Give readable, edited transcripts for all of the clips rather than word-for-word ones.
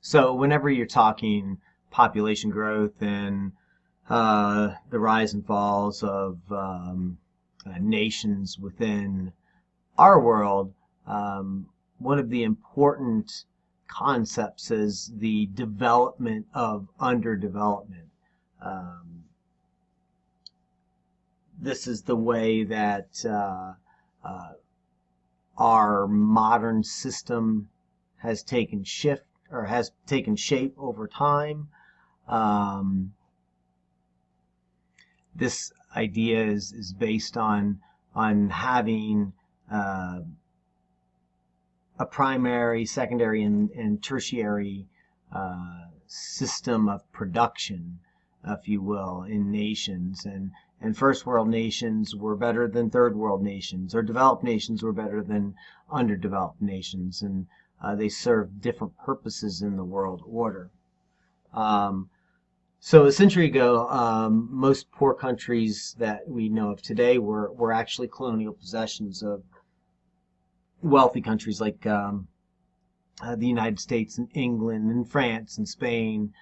So whenever you're talking population growth and the rise and falls of nations within our world, one of the important concepts is the development of underdevelopment. Um, this is the way that uh, our modern system has taken shift or has taken shape over time. Um, this idea is based on having uh, a primary, secondary, and tertiary system of production, if you will, in nations. And first world nations were better than third world nations, or developed nations were better than underdeveloped nations, and they served different purposes in the world order. Um, so a century ago, most poor countries that we know of today were actually colonial possessions of wealthy countries like the United States and England and France and Spain,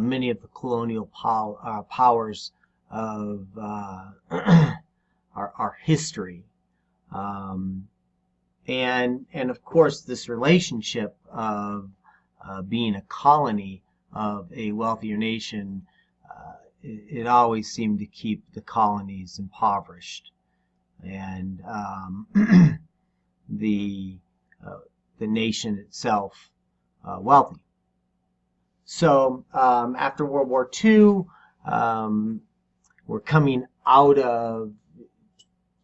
many of the colonial powers of our history. Um, and of course, this relationship of being a colony of a wealthier nation, it always seemed to keep the colonies impoverished. And the uh, the nation itself wealthy. So after World War II, we're coming out of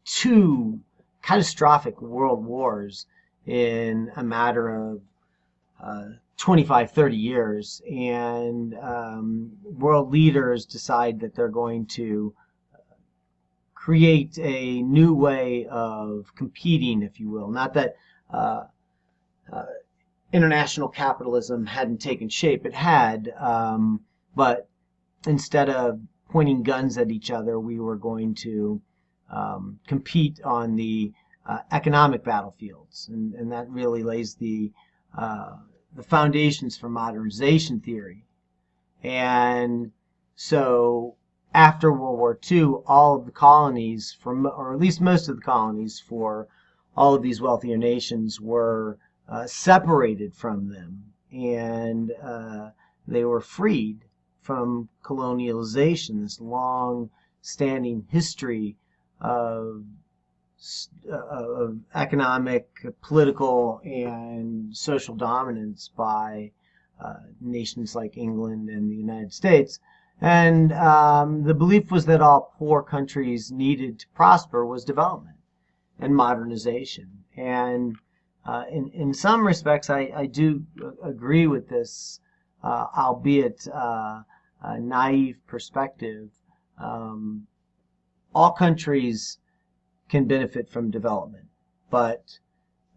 two catastrophic world wars in a matter of 25, 30 years, and world leaders decide that they're going to create a new way of competing, if you will. Not that uh, uh, international capitalism hadn't taken shape, it had, but instead of pointing guns at each other, we were going to compete on the economic battlefields, and that really lays the foundations for modernization theory. And so after World War II, all of the colonies, or at least most of the colonies for all of these wealthier nations, were separated from them, and they were freed from colonialization, this long-standing history of economic, political, and social dominance by nations like England and the United States. And the belief was that all poor countries needed to prosper was development and modernization. And in some respects, I do agree with this, albeit a naive perspective. All countries can benefit from development, but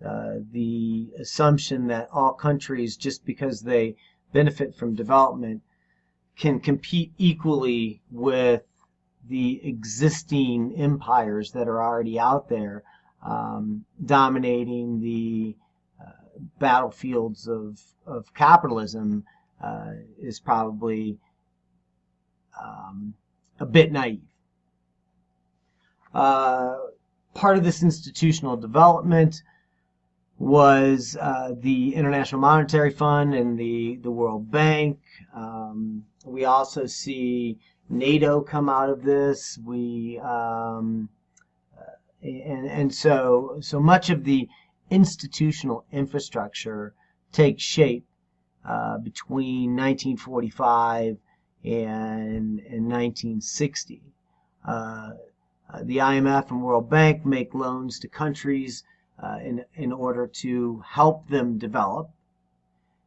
the assumption that all countries, just because they benefit from development, can compete equally with the existing empires that are already out there, dominating the battlefields of capitalism, is probably a bit naive. Part of this institutional development was the International Monetary Fund and the World Bank. We also see NATO come out of this. And so much of the institutional infrastructure takes shape between 1945 and 1960. The IMF and World Bank make loans to countries in order to help them develop,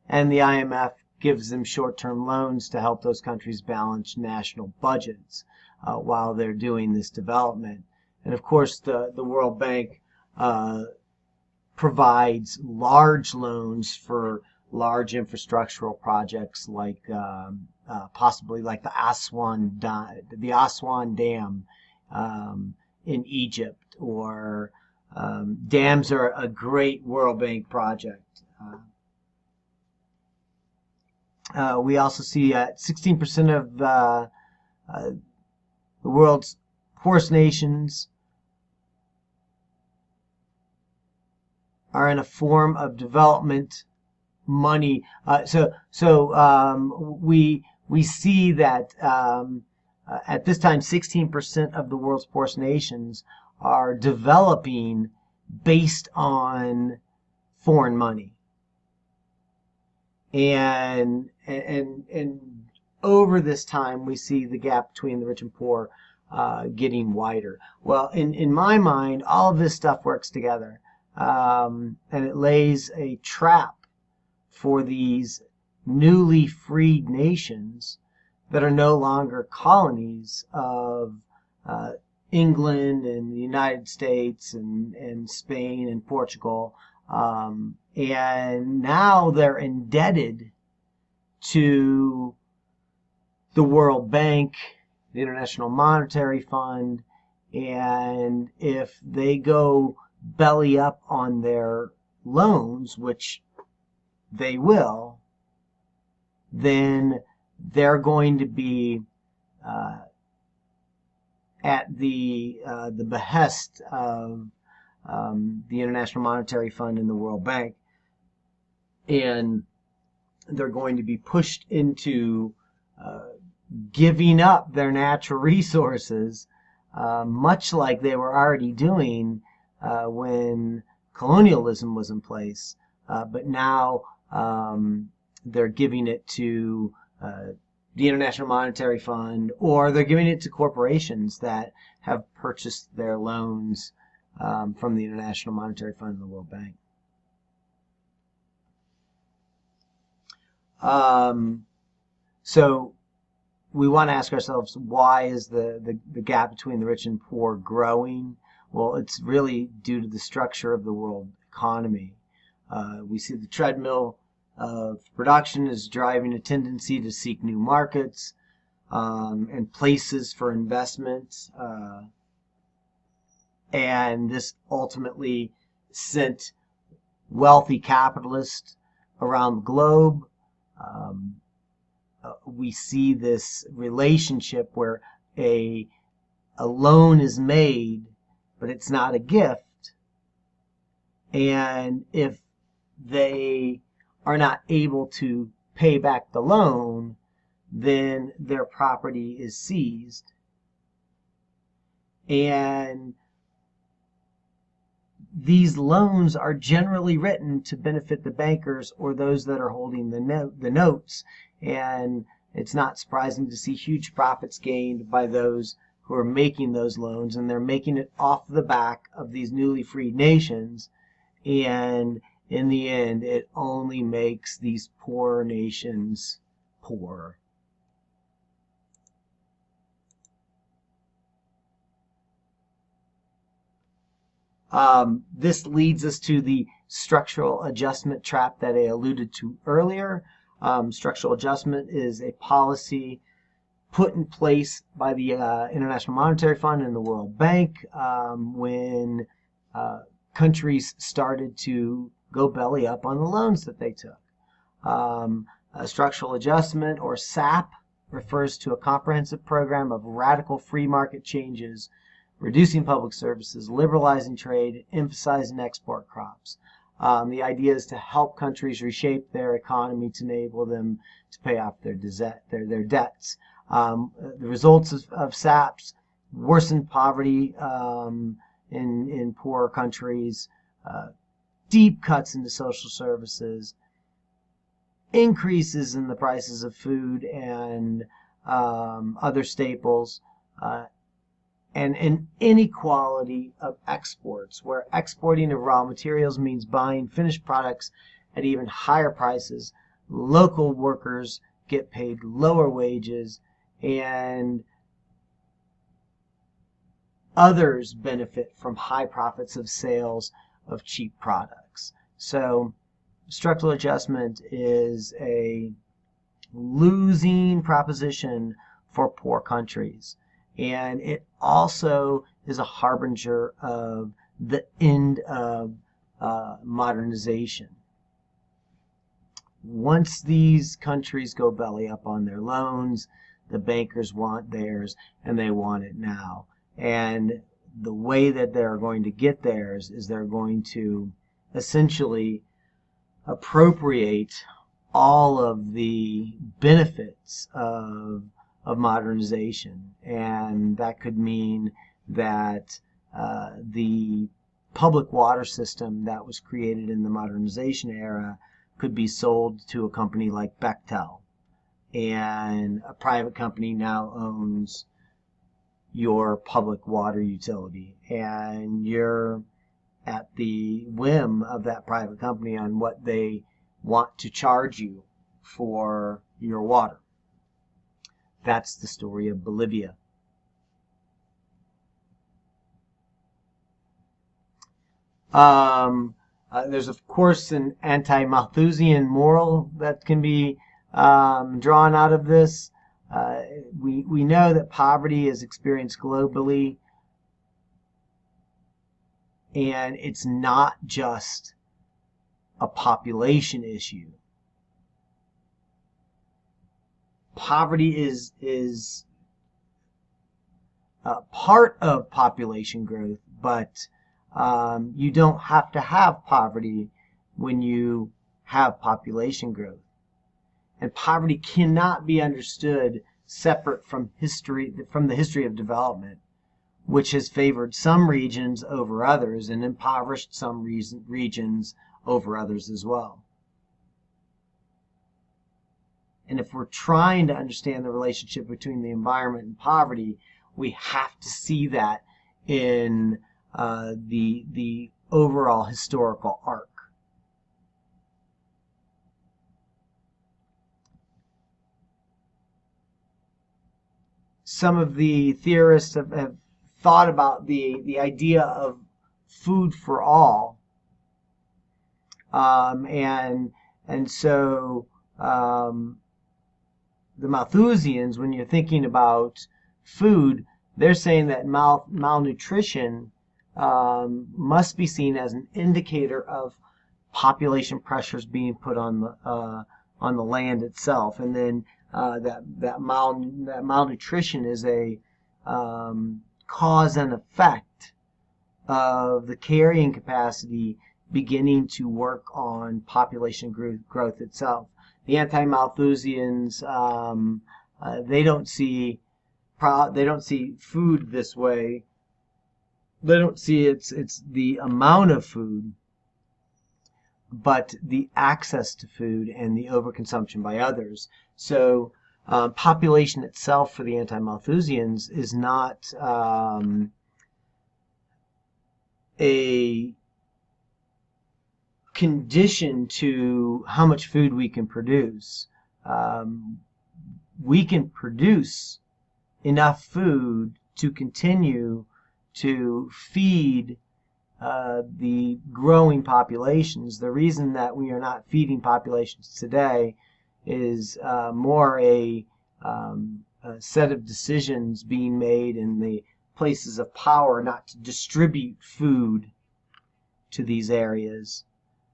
and the IMF gives them short-term loans to help those countries balance national budgets while they're doing this development. And of course, the World Bank provides large loans for large infrastructural projects, like possibly like the Aswan Dam in Egypt, or dams are a great World Bank project. We also see 16% of the world's poorest nations are in a form of development money. We see that at this time, 16% of the world's poorest nations are developing based on foreign money. And over this time, we see the gap between the rich and poor getting wider. Well, in my mind, all of this stuff works together, and it lays a trap for these newly freed nations that are no longer colonies of England and the United States and Spain and Portugal. And now they're indebted to the World Bank, the International Monetary Fund, and if they go belly up on their loans, which they will, then they're going to be at the behest of the International Monetary Fund and the World Bank, and they're going to be pushed into giving up their natural resources, much like they were already doing when colonialism was in place, but now they're giving it to the International Monetary Fund, or they're giving it to corporations that have purchased their loans from the International Monetary Fund and the World Bank. So we want to ask ourselves, why is the gap between the rich and poor growing? Well, it's really due to the structure of the world economy. We see the treadmill of production is driving a tendency to seek new markets and places for investment. And this ultimately sent wealthy capitalists around the globe. We see this relationship where a loan is made, but it's not a gift. And if they are not able to pay back the loan, then their property is seized. And these loans are generally written to benefit the bankers or those that are holding the notes. And it's not surprising to see huge profits gained by those who are making those loans, and they're making it off the back of these newly freed nations. And in the end, it only makes these poor nations poorer. This leads us to the structural adjustment trap that I alluded to earlier. Structural adjustment is a policy put in place by the International Monetary Fund and the World Bank when countries started to go belly up on the loans that they took. A structural adjustment, or SAP, refers to a comprehensive program of radical free market changes, reducing public services, liberalizing trade, emphasizing export crops. The idea is to help countries reshape their economy to enable them to pay off their debts. The results of SAPs: worsened poverty in poorer countries, deep cuts into social services, increases in the prices of food and other staples, and an inequality of exports, where exporting of raw materials means buying finished products at even higher prices. Local workers get paid lower wages, and others benefit from high profits of sales of cheap products. So structural adjustment is a losing proposition for poor countries. And it also is a harbinger of the end of modernization. once these countries go belly up on their loans, the bankers want theirs, and they want it now. And the way that they're going to get theirs is they're going to essentially appropriate all of the benefits of modernization. And that could mean that the public water system that was created in the modernization era could be sold to a company like Bechtel, and a private company now owns your public water utility, and you're at the whim of that private company on what they want to charge you for your water. That's the story of Bolivia. There's, of course, an anti-Malthusian moral that can be drawn out of this. We know that poverty is experienced globally, and it's not just a population issue. Poverty is part of population growth, but you don't have to have poverty when you have population growth. And poverty cannot be understood separate from the history of development, which has favored some regions over others and impoverished some regions over others as well. And if we're trying to understand the relationship between the environment and poverty, we have to see that in the overall historical arc. Some of the theorists have thought about the idea of food for all, and so the Malthusians, when you're thinking about food, they're saying that malnutrition must be seen as an indicator of population pressures being put on the land itself, and then that malnutrition is a cause and effect of the carrying capacity beginning to work on population growth itself. The anti-Malthusians, they don't see food this way. They don't see it's the amount of food, but the access to food and the overconsumption by others. So population itself for the anti-Malthusians is not a condition to how much food we can produce. We can produce enough food to continue to feed the growing populations. The reason that we are not feeding populations today is more a set of decisions being made in the places of power not to distribute food to these areas,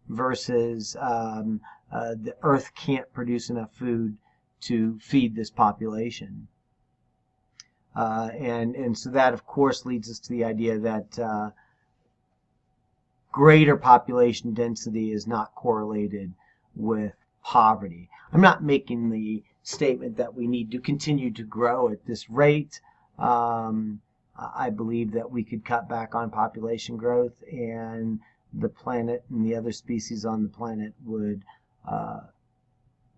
versus the earth can't produce enough food to feed this population. And so that, of course, leads us to the idea that greater population density is not correlated with poverty. I'm not making the statement that we need to continue to grow at this rate. I believe that we could cut back on population growth, and the planet and the other species on the planet would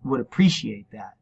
appreciate that.